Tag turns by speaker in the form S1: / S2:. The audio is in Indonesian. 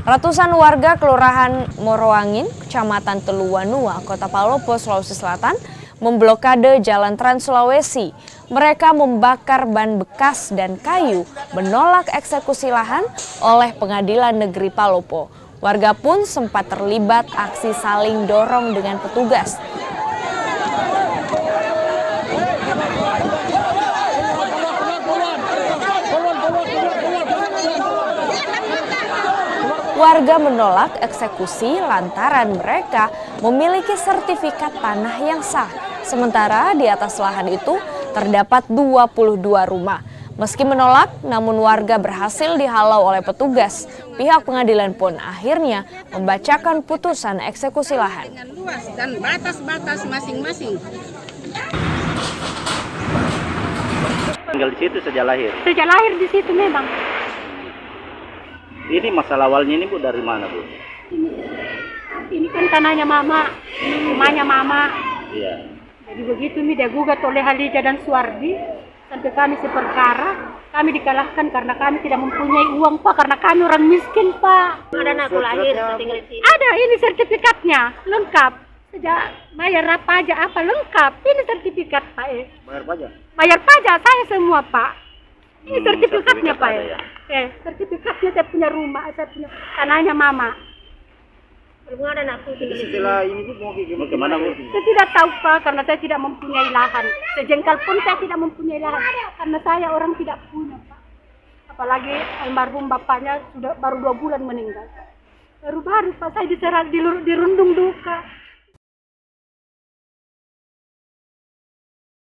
S1: Ratusan warga Kelurahan Moroangin, Kecamatan Teluwanua, Kota Palopo, Sulawesi Selatan, memblokade Jalan Trans Sulawesi. Mereka membakar ban bekas dan kayu, menolak eksekusi lahan oleh Pengadilan Negeri Palopo. Warga pun sempat terlibat aksi saling dorong dengan petugas. Warga menolak eksekusi lantaran mereka memiliki sertifikat tanah yang sah. Sementara di atas lahan itu terdapat 22 rumah. Meski menolak, namun warga berhasil dihalau oleh petugas. Pihak pengadilan pun akhirnya membacakan putusan eksekusi lahan.
S2: Dengan luas dan batas-batas masing-masing.
S3: Tinggal di situ sejak lahir?
S4: Sejak lahir di situ memang.
S3: Ini masalah awalnya ini Bu dari mana Bu?
S4: Ini kan tanahnya mama, rumahnya mama.
S3: Iya.
S4: Jadi begitu ini dia gugat oleh Halija dan Suwardi. Sampai kami seperkara, kami dikalahkan karena kami tidak mempunyai uang Pak, karena kami orang miskin Pak.
S2: Ada anakku lahir tinggal di sini.
S4: Ada ini sertifikatnya, lengkap. Sejak bayar pajak apa lengkap, ini sertifikat Pak.
S3: Bayar pajak?
S4: Bayar pajak saya semua Pak. Ini sertifikatnya Pak.
S3: Ya?
S4: Sertifikatnya saya punya rumah, saya punya tanahnya mama.
S2: Belum ada anakku tinggal di sini.
S3: Setelah ini Bu mau kemana Bu?
S4: Saya tidak tahu Pak, karena saya tidak mempunyai lahan. Sejengkal pun saya tidak mempunyai lahan, karena saya orang tidak punya Pak. Apalagi almarhum bapaknya sudah baru 2 bulan meninggal. Baru-baru Pak saya diserang dirundung duka.